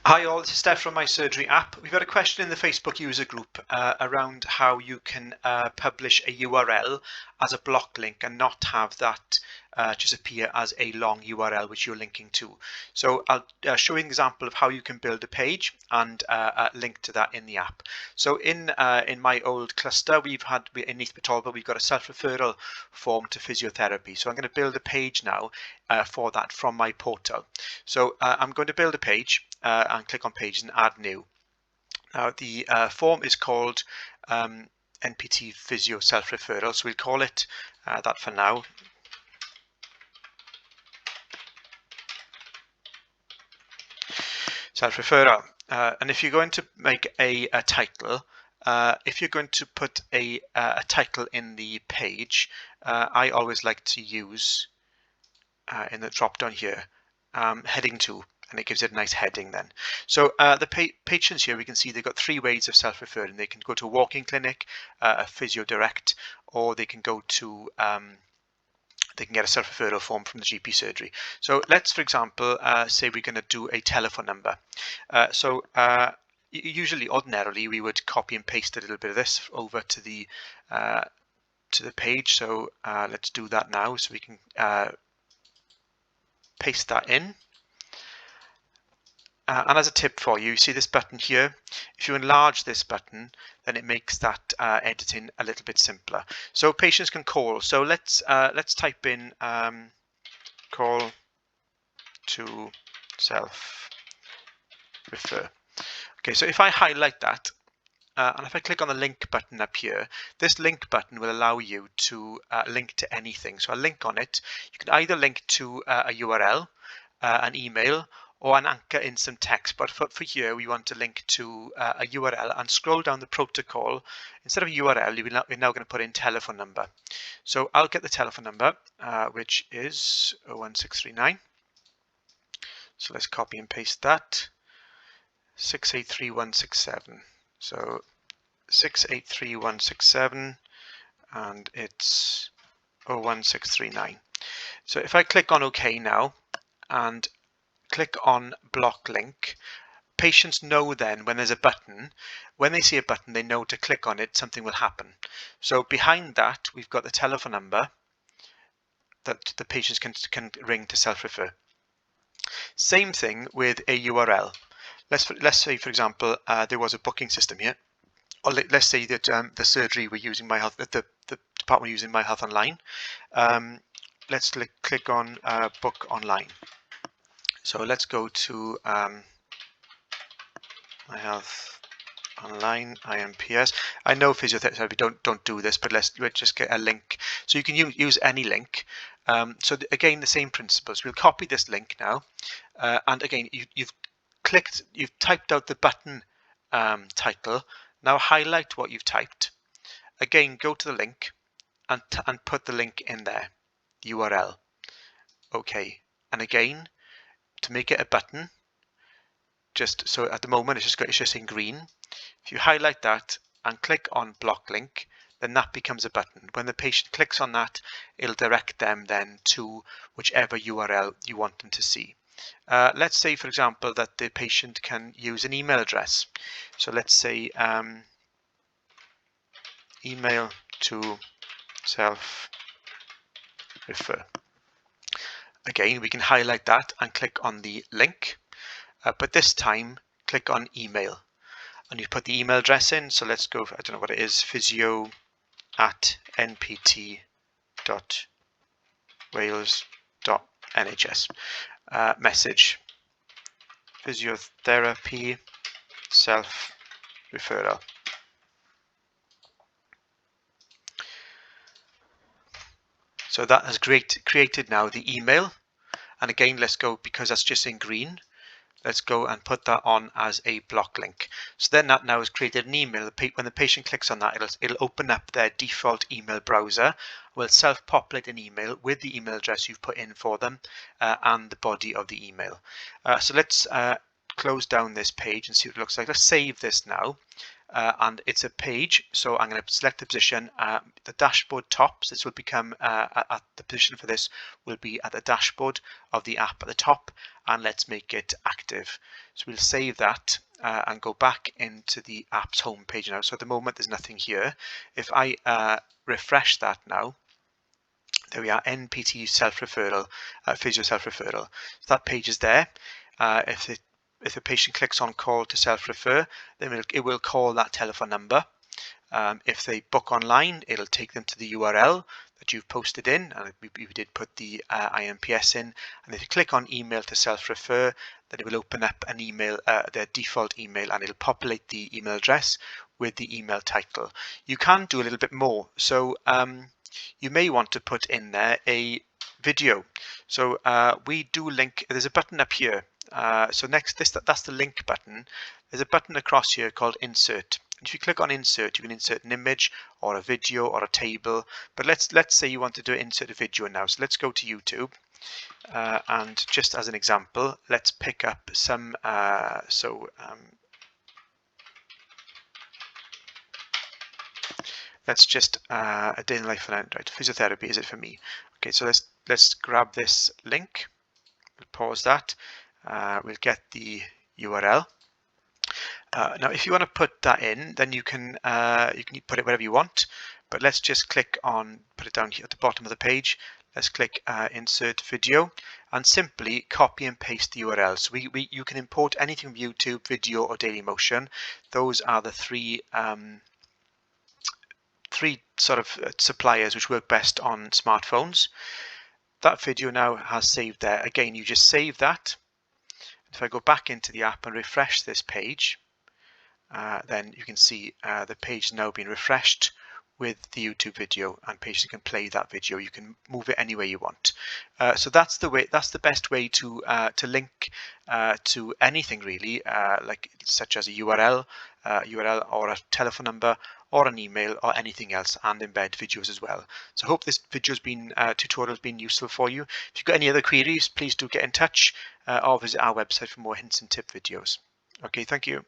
Hi all, this is Steph from My Surgery app. We've had a question in the Facebook user group around how you can publish a URL as a block link and not have that just appear as a long URL which you're linking to. So I'll show you an example of how you can build a page and link to that in the app. So in my old cluster, in East Petolba, we've got a self-referral form to physiotherapy. So I'm going to build a page now for that from my portal. So I'm going to build a page and click on Pages and Add New. Now the form is called NPT Physio Self-Referral, so we'll call it that for now. Self-referral. And if you're going to make a title, if you're going to put a title in the page, I always like to use in the drop down here heading 2, and it gives it a nice heading then. So the patrons here, we can see they've got 3 ways of self-referring. They can go to a walk-in clinic, a physio direct, or they can go to they can get a self-referral form from the GP surgery. So let's, for example, say we're going to do a telephone number. Usually, ordinarily, we would copy and paste a little bit of this over to the page. So let's do that now. So we can paste that in. And as a tip for you, see this button here? If you enlarge this button, then it makes that editing a little bit simpler. So patients can call. So let's type in call to self-refer. Okay, so if I highlight that, and if I click on the link button up here, this link button will allow you to link to anything. So I'll link on it. You can either link to a URL, an email, or an anchor in some text. But for here, we want to link to a URL and scroll down the protocol. Instead of a URL, we're now going to put in telephone number. So I'll get the telephone number, which is 01639. So let's copy and paste that. 683167. So 683167, and it's 01639. So if I click on OK now and click on block link, patients know then when there's a button, when they see a button, they know to click on it, something will happen. So behind that, we've got the telephone number that the patients can ring to self-refer. Same thing with a URL. Let's say, for example, there was a booking system here, or let's say that the surgery we're using My Health, the department using My Health Online. Let's click on book online. So let's go to My Health Online, IMPS. I know physiotherapy don't do this, but let's just get a link. So you can use any link. So again, the same principles. We'll copy this link now, and again, you've typed out the button title. Now highlight what you've typed. Again, go to the link and put the link in there, the URL. Okay, and again, to make it a button, just so at the moment it's just in green. If you highlight that and click on block link, then that becomes a button. When the patient clicks on that, it'll direct them then to whichever URL you want them to see. Let's say, for example, that the patient can use an email address. So let's say email to self-refer. Again, we can highlight that and click on the link, but this time click on email. And you put the email address in. So let's go, I don't know what it is, physio@npt.wales.nhs. Message, physiotherapy self-referral. So that has created now the email. And again, let's go, because that's just in green, let's go and put that on as a block link. So then that now has created an email. When the patient clicks on that, it'll open up their default email browser, will self-populate an email with the email address you've put in for them and the body of the email. So let's close down this page and see what it looks like. Let's save this now. and it's a page. So I'm going to select the position, the dashboard top. So this will become at the position for this will be at the dashboard of the app at the top, and let's make it active. So we'll save that and go back into the app's home page now. So at the moment there's nothing here. If I refresh that now, there we are, NPT self-referral, physio self-referral. So that page is there. If a patient clicks on call to self-refer, then it will call that telephone number. If they book online, it'll take them to the URL that you've posted in, and we did put the IMPS in. And if you click on email to self-refer, then it will open up an email, their default email, and it'll populate the email address with the email title. You can do a little bit more. So you may want to put in there a video. So we do link, there's a button up here. So next, that's the link button. There's a button across here called insert. If you click on insert, you can insert an image or a video or a table. But let's say you want to insert a video now. So let's go to YouTube. And just as an example, let's pick up some, let's just a day in the life of an right, physiotherapy, is it for me? Okay, so let's grab this link. We'll pause that. We'll get the URL. Now, if you want to put that in, then you can put it wherever you want. But let's just click on, put it down here at the bottom of the page. Let's click insert video and simply copy and paste the URL. So you can import anything from YouTube, video, or Dailymotion. Those are the three sort of suppliers which work best on smartphones. That video now has saved there. Again, you just save that. If I go back into the app and refresh this page, then you can see the page has now been refreshed with the YouTube video, and patients can play that video. You can move it any way you want. So that's the way. That's the best way to link to anything really, like such as a URL or a telephone number or an email or anything else, and embed videos as well. So I hope this tutorial has been useful for you. If you've got any other queries, please do get in touch or visit our website for more hints and tip videos. Okay, thank you.